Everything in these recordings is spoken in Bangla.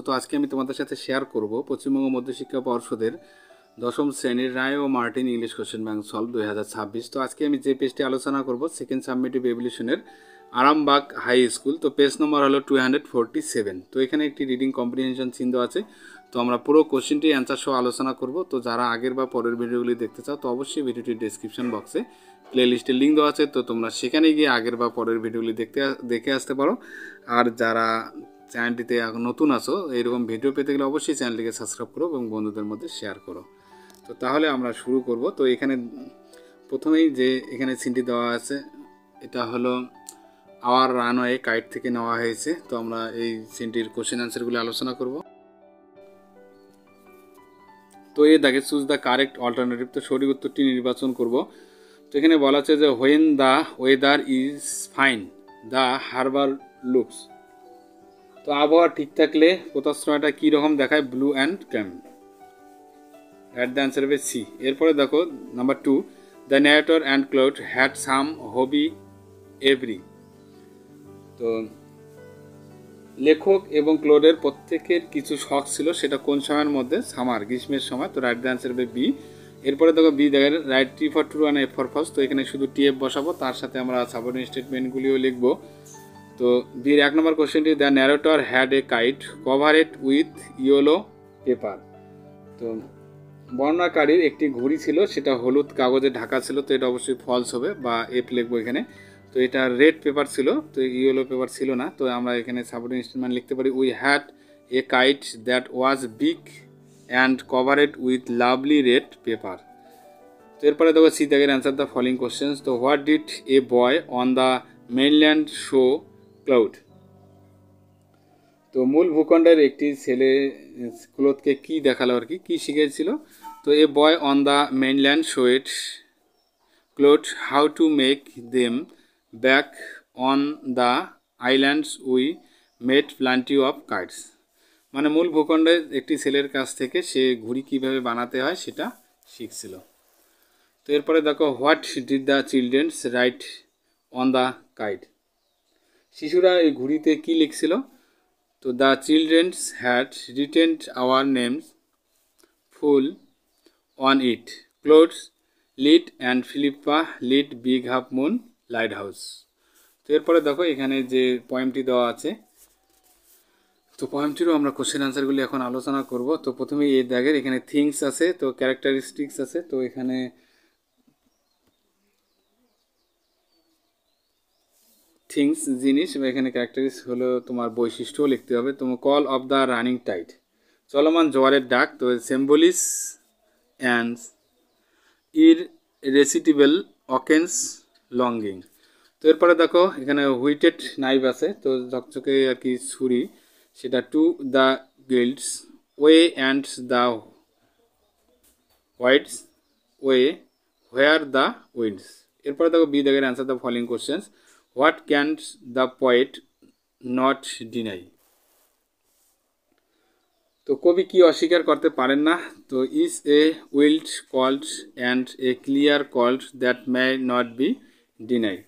তো আজকে আমি তোমাদের সাথে শেয়ার করব পশ্চিমবঙ্গ মধ্যশিক্ষা পর্ষদের দশম শ্রেণীর রায় ও Martin English question bank solve 2026। তো আজকে আমি যে পেজটি আলোচনা করব সেকেন্ড সাবমিটিভ এভলিউশনের আরামবাগ হাই স্কুল। তো পেজ নম্বর হলো 247। তো এখানে একটি রিডিং কম্প্রিহেনশন চিহ্ন আছে। তো আমরা পুরো কোশ্চেনটি অ্যান্সার সহ আলোচনা করব। তো যারা আগের বা পরের ভিডিওগুলি দেখতে চাও তো অবশ্যই ভিডিওটির ডেসক্রিপশন বক্সে প্লেলিস্টের লিঙ্ক দেওয়া আছে। তো তোমরা সেখানে গিয়ে আগের বা পরের ভিডিওগুলি দেখে আসতে পারো। আর যারা চ্যানেলটিতে নতুন আছো এইরকম ভিডিও পেতে গেলে অবশ্যই চ্যানেলটিকে সাবস্ক্রাইব করো এবং বন্ধুদের মধ্যে শেয়ার করো। তো তাহলে আমরা শুরু করব। তো এখানে প্রথমেই যে এখানে সিনটি দেওয়া আছে এটা হলো আওয়ার রানওয়ে কাইট থেকে নেওয়া হয়েছে। তো আমরা এই সিনটির কোশ্চেন অ্যান্সারগুলি আলোচনা করব। তো এই দেখে চুজ দ্য কারেক্ট অল্টারনেটিভ। তো সঠিক উত্তরটি নির্বাচন করব। তো এখানে বলা আছে যে when the weather is fine the harbour looks. তো আবহাওয়া ঠিক থাকলে পোতাশ্রয়টা কী রকম দেখায়? Blue and calm. Right the answer হবে সি। এরপরে দেখো number 2, the narrator and cloud had some hobby every. তো লেখক এবং ক্লোডের প্রত্যেকের কিছু শখ ছিল, সেটা কোন সময়ের মধ্যে? সামার, গ্রীষ্মের সময়। তো রাইট দ্য অ্যান্সার হবে বি। এরপরে দেখো বি দেখেন right T for true and F for false. তো এখানে শুধু টি এফ বসাবো, তার সাথে আমরা সাবঅর্ডিনেট স্টেটমেন্টগুলিও লিখবো। তো বির 1 নম্বর কোশ্চেনটি, the narrator had a kite covered with yellow paper. তো বর্ণনাকারীর একটি ঘুড়ি ছিল, সেটা হলুদ কাগজে ঢাকা ছিল। তো এটা অবশ্যই ফলস হবে বা এফ লিখবো এখানে। তো এটা রেড পেপার ছিল, তো ইয়েলো পেপার ছিল না। তো আমরা এখানে সাবঅর্ডিনেট স্টেটমেন্ট লিখতে পারি, we had a kite that was big and কভারেড with lovely red paper. তো এরপরে দেখো সি থেকে অ্যান্সার দ্য ফলোইং কোশ্চেন্স। তো what did A boy on the mainland show cloud. তো মূল ভূখণ্ডের একটি ছেলে ক্লোথকে কি দেখালো আর কি শিখেছিল? তো a boy on the mainland showed cloth how to make them back on the islands we made plenty of kites. মানে মূল ভূখণ্ডের একটি ছেলের কাছ থেকে সে ঘুড়ি কীভাবে বানাতে হয় সেটা শিখছিল। তো এরপরে দেখো what did the children's right on the kite. শিশুরা এই ঘুড়িতে কি লিখছিল? তো the children's had retained our names full on it clothes lead and Philippa lead big half moon light house. তো এরপরে দেখো এখানে যে পয়েমটি দেওয়া আছে, তো পয়েমটিরও আমরা কোশ্চেন আনসারগুলি এখন আলোচনা করব। তো প্রথমে এই দাগের এখানে থিংস আছে, তো ক্যারেক্টারিস্টিক্স আছে। তো এখানে থিংস জিনিস, এখানে ক্যারেক্টারিস্ট হলো তোমার বৈশিষ্ট্যও লিখতে হবে। তোমার call of the running tide, চলমান জোয়ারের ডাক। তো সিম্বলিস অ্যান্ড ইররেসিস্টিবল অকেন্স লঙ্গিং। তো এরপরে দেখো এখানে হুইটেড নাইফ আছে, তো ঝকঝকে আর কি ছুরি, সেটা to the gulls way and the whites way where the winds. এরপরে দেখো বি দেখের answer the following questions. What can the poet not deny. তো কবি কি অস্বীকার করতে পারেন না? তো is a wild called and a clear called that may not be deny.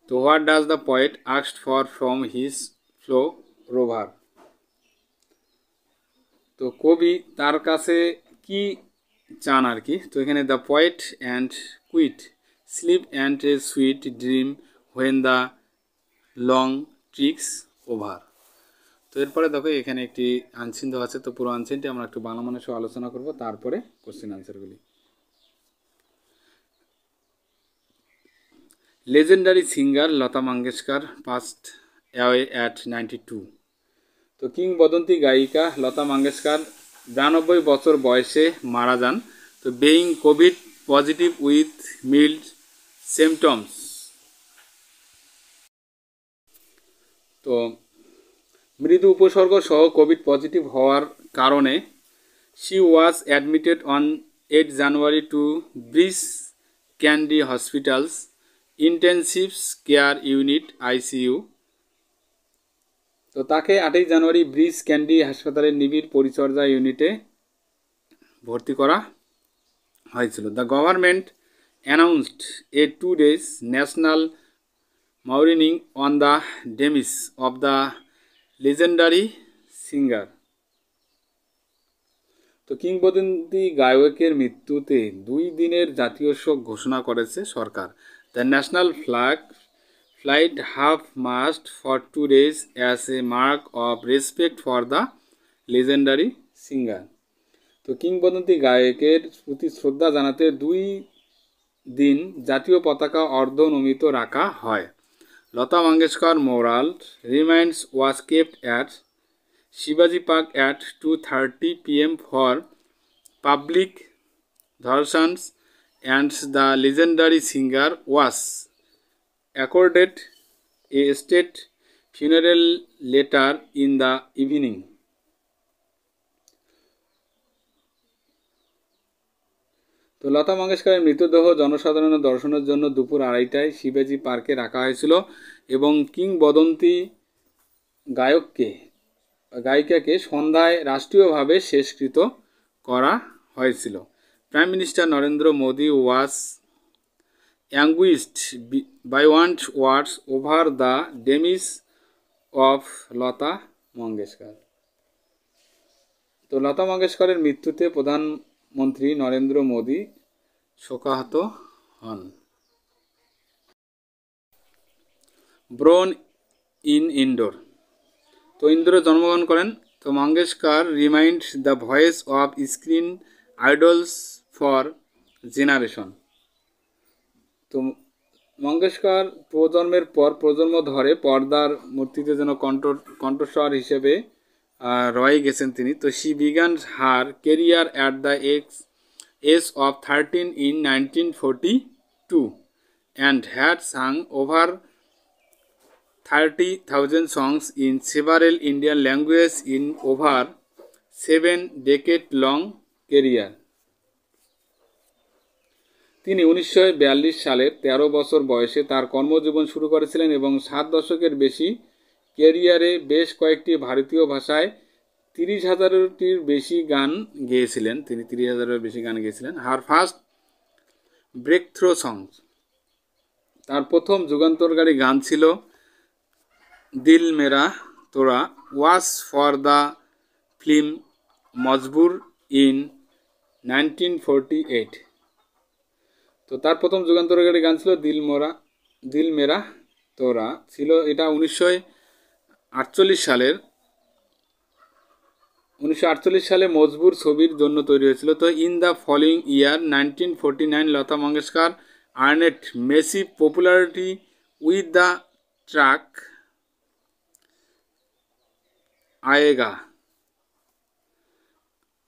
তো what does the poet asked for from his fellow rover. তো কবি তার কাছে কি চান আর কি? তো এখানে the poet and quiet sleep and a sweet dream when the long trick's over. তো এরপরে দেখো এখানে একটি আনসিন দেওয়া আছে। তো পুরো আনসিনটি আমরা একটু বাংলা মানে সহ আলোচনা করব, তারপরে কোশ্চেন আনসারগুলি। Legendary singer Lata Mangeshkar passed away at 92। তো কিংবদন্তি গায়িকা লতা মঙ্গেশকর 92 বছর বয়সে মারা যান। তো being covid positive with mild symptoms. তো মৃদু উপসর্গ সহ কোভিড পজিটিভ হওয়ার কারণে she was admitted on 8 January to Breach Candy hospital's intensive care unit ICU. তো তাকে 8 জানুয়ারি ব্রিচ ক্যান্ডি হাসপাতালের নিবিড় পরিচর্যা ইউনিটে ভর্তি করা হয়েছিল। The government announced A 2 days national mourning on the demise of the legendary singer. তো কিংবদন্তি গায়কের মৃত্যুতে 2 দিনের জাতীয় শোক ঘোষণা করেছে সরকার। The national flight half mast for 2 days as a mark of respect for the legendary singer. তো কিংবদন্তি গায়কের প্রতি শ্রদ্ধা জানাতে 2 দিন জাতীয় পতাকা অর্ধনমিত রাখা হয়। Lata Mangeshkar memorial remains was kept at Shivaji Park at 2:30 p.m. for public darsans, and the legendary singer was accorded a state funeral later in the evening. তো লতা মঙ্গেশকরের মৃতদেহ জনসাধারণের দর্শনের জন্য দুপুর 2:30টায় শিবাজি পার্কে রাখা হয়েছিল এবং কিংবদন্তি গায়িকাকে সন্ধ্যায় রাষ্ট্রীয়ভাবে শেষকৃত করা হয়েছিল। Prime minister Narendra Modi was anguished beyond words over the demise of Lata Mangeshkar. তো লতা মঙ্গেশকরের মৃত্যুতে প্রধানমন্ত্রী নরেন্দ্র মোদি শোকাহত হন। Born in Indore. তো ইন্দোরে জন্মগ্রহণ করেন। তো Mangeshkar remained the voice of screen idols for generation. তো মঙ্গেশকর প্রজন্মের পর প্রজন্ম ধরে পর্দার মূর্তিতে যেন কণ্ঠস্বর হিসেবে রয়ে গেছেন তিনি। তো she began her career at the age of 13 in 1942 and had sung over 30,000 songs in several Indian languages in over 7-decade-long career. তিনি 1942 সালে 13 বছর বয়সে তার কর্মজীবন শুরু করেছিলেন এবং 7 দশকের বেশি ক্যারিয়ারে বেশ কয়েকটি ভারতীয় ভাষায় 30,000-টির বেশি গান গেয়েছিলেন। তিনি 30,000-এর বেশি গান গেয়েছিলেন। Her first breakthrough songs, তার প্রথম যুগান্তরকারী গান ছিল Dil Mera Tora, was for the film Majboor in 1948। তো তার প্রথম যুগান্তরকারী গান ছিল দিল মেরা তোরা ছিল, এটা 1948 সালে মজবুর ছবির জন্য তৈরি হয়েছিল। তো in the following year 1949 Lata Mangeshkar earned massive popularity with the track Aayega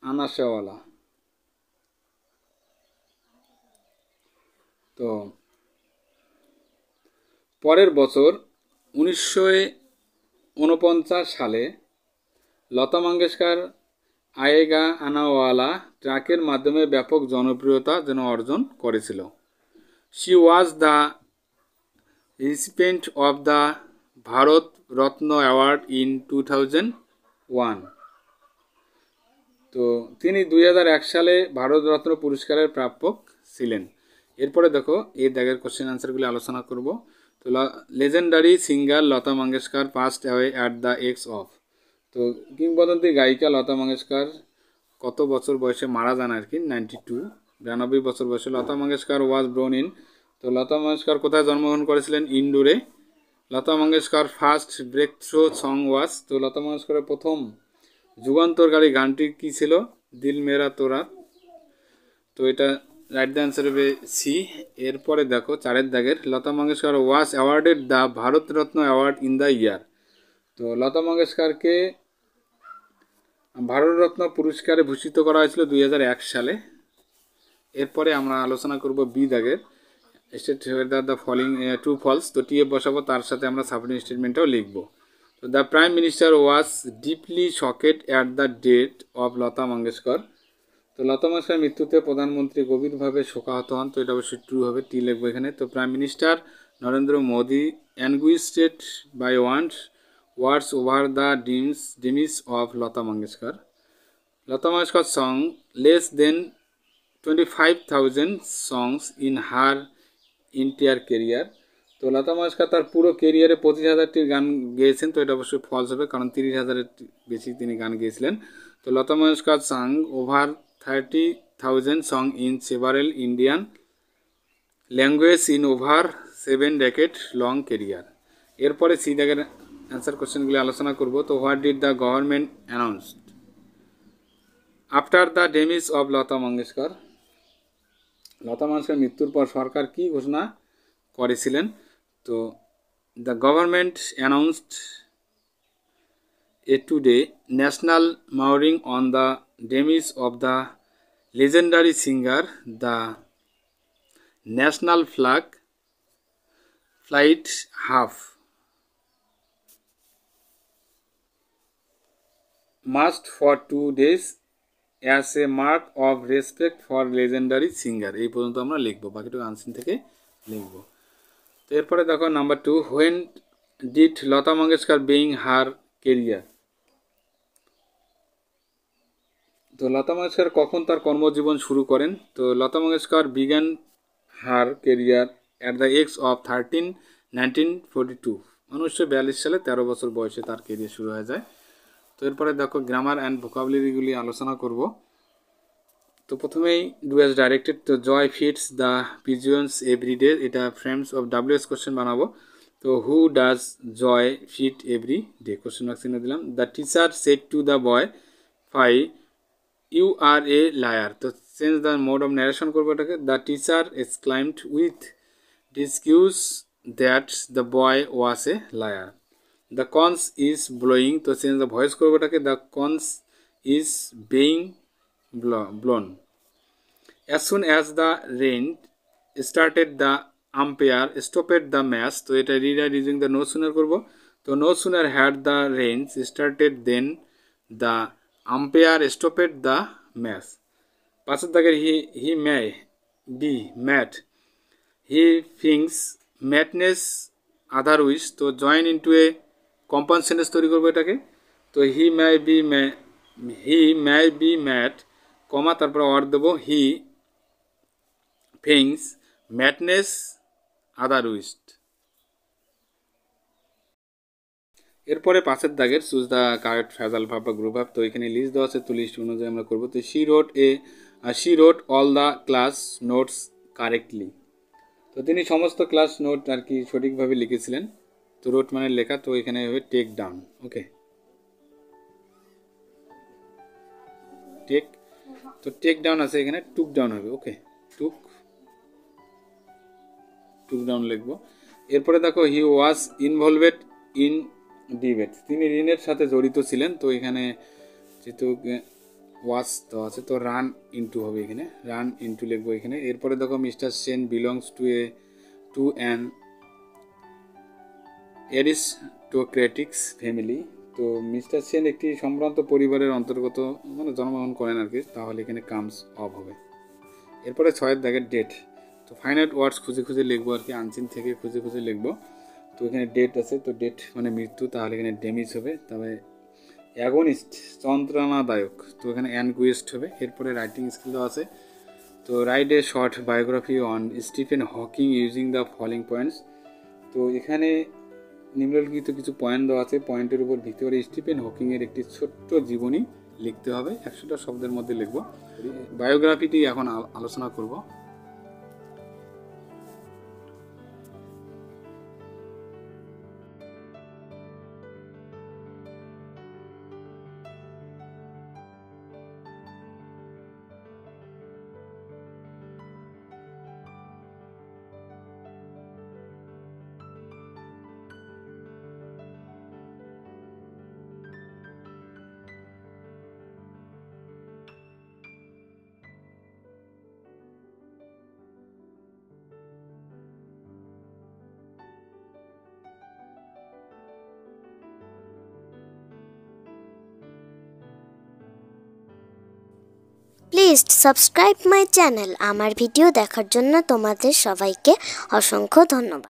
Aanewala. তো পরের বছর 1949 সালে লতা মঙ্গেশকর আয়েগা আনাওয়ালা ট্র্যাকের মাধ্যমে ব্যাপক জনপ্রিয়তা যেন অর্জন করেছিল। She was the recipient of the Bharat Ratna award in 2001। তো তিনি 2001 সালে ভারত রত্ন পুরস্কারের প্রাপক ছিলেন। এরপরে দেখো এই দাগের কোশ্চেন আনসারগুলি আলোচনা করব। তো legendary singer Lata Mangeshkar passed away at the age of. তো কিংবদন্তি গায়িকা লতা মঙ্গেশকর কত বছর বয়সে মারা যান আর কি? 92 বছর বয়সে। Lata Mangeshkar was born in. তো লতা মঙ্গেশকর কোথায় জন্মগ্রহণ করেছিলেন? ইন্দোরে। Lata Mangeshkar first breakthrough song was. তো লতা মঙ্গেশকরের প্রথম যুগান্তরকারী গানটি কি ছিল? দিল মেরা তোরা। তো এটা রাইট দ্য অ্যান্সার হবে সি। এরপরে দেখো 4 দাগের, Lata Mangeshkar was awarded the Bharat Ratna award in the year. তো লতা মঙ্গেশকরকে ভারতরত্ন পুরস্কারে ভূষিত করা হয়েছিল 2001 সালে। এরপরে আমরা আলোচনা করব বি দাগের, state the following true false. তো টিএফ বসাবো, তার সাথে আমরা সাবমিট স্টেটমেন্টটাও লিখব। তো the prime minister was deeply shocked at the death of Lata Mangeshkar. তো লতা মঙ্গেশকরের মৃত্যুতে প্রধানমন্ত্রী গভীরভাবে শোকাহত হন। তো এটা অবশ্যই ট্রু হবে, টি লিখবো এখানে। তো prime minister Narendra Modi anguished by words over the demise of Lata Mangeshkar. Lata Mangeshkar sung less than 25,000 songs in her entire career. তো তো লতা মঙ্গেশকর তার পুরো কেরিয়ারে 25,000টি গান গেয়েছেন, তো এটা অবশ্যই ফলস হবে কারণ 30,000-এর বেশি তিনি গান গেয়েছিলেন। তো Lata Mangeshkar sang over 30,000 song in several Indian language in over 7 decade long career. এরপরে সি দাগের অ্যান্সার কোশ্চেনগুলি আলোচনা করব। তো what did the government announced after the demise of Lata Mangeshkar? Lata Mangeshkar মৃত্যুর পর সরকার কি ঘোষণা করেছিলেন? তো the government announced a two day national mourning on the demise of the legendary singer. The national flag flight half mast for 2 days as a mark of respect for legendary singer। এই পর্যন্ত আমরা লিখবো, বাকিটুকু আনসিন থেকে লিখবো। তো এরপরে দেখো number 2, when did Lata Mangeshkar being her career? তো লতা মঙ্গেশকর কখন তার কর্মজীবন শুরু করেন? তো Lata Mangeshkar began her career at the age of 1942, 1942 সালে 13 বছর বয়সে তার কেরিয়ার শুরু হয়ে যায়। তো এরপরে দেখো গ্রামার অ্যান্ড ভোকাবুলারিগুলি আলোচনা করব। তো প্রথমেই ডু অ্যাজ ডাইরেক্টেড। তো Joy feeds the pigeons everyday, এটা ফ্রেমস অফ ডাব্লিউএস কোশ্চেন বানাবো। তো who does Joy feed every day, question mark চিহ্ন দিলাম। The teacher said to the boy fie you are a liar, তো change the mode of narration করবো এটাকে। The teacher exclaimed with disgust that the boy was a liar. The conch is blowing, তো চেঞ্জ দ্য ভয়েস করবো এটাকে। The conch is being blown. As soon as the rain started the umpire stopped the match, তো এটা rewrite using the no sooner করবো। তো no sooner had the rains started then the umpire stopped the match. পাঁচের দাগের he may be mad, he thinks madness otherwise, তো join into a compound sentence তৈরি করবো এটাকে। তো হি মে বি ম্যাট কমা তারপরে অর দেবো হি থিংস ম্যাটনেস আদার উইশ। এরপরে পাঁচের দাগের choose the correct phrasal verb বা গ্রুপ ভার্ব, তো এখানে লিস্ট দেওয়া আছে, তো লিস্ট অনুযায়ী আমরা করবো। তো she wrote all the class notes correctly, তো তিনি সমস্ত ক্লাস নোট আর কি সঠিকভাবে লিখেছিলেন। তো রোট মানে লেখা, তো এখানে হবে টেক ডাউন। ওকে, টেক ডাউন আছে, এখানে টুক ডাউন হবে। ওকে, টুক ডাউন লিখবো। এরপরে দেখো হি ওয়াজ ইনভলভেড ইন ডিবেট, তিনি ঋণের সাথে জড়িত ছিলেন। তো এখানে যেহেতু ওয়াজ দেওয়া আছে, তো রান ইনটু হবে, এখানে রান ইনটু লিখবো এখানে। এরপরে দেখো mister Sen belongs to an aristocratics family, তো মিস্টার সেন একটি সম্ভ্রান্ত পরিবারের অন্তর্গত মানে জন্মগ্রহণ করেন আর কি, তাহলে এখানে কামস অফ হবে। এরপরে ছয়ের দাগের ডেট, তো ফাইনাইট ওয়ার্ডস খুঁজে খুঁজে লিখবো আর কি, আনচিন থেকে খুঁজে খুঁজে লিখবো। তো এখানে ডেট আছে, তো ডেট মানে মৃত্যু, তাহলে এখানে ডেমিস হবে। তবে অ্যাগনিস্ট যন্ত্রণাদায়ক, তো এখানে অ্যানগুইস্ট হবে। এরপরে রাইটিং স্কিল দেওয়া আছে, তো write a short biography on Stephen Hawking using the following points, তো এখানে নিম্নলিখিত কিছু পয়েন্ট দেওয়া আছে, পয়েন্টের উপর ভিত্তি করে স্টিফেন হকিংয়ের একটি ছোট্ট জীবনী লিখতে হবে, 100টা শব্দের মধ্যে লিখবো। বায়োগ্রাফিটি এখন আলোচনা করব। Please subscribe my channel. আমার ভিডিও দেখার জন্য তোমাদের সবাইকে অসংখ্য ধন্যবাদ।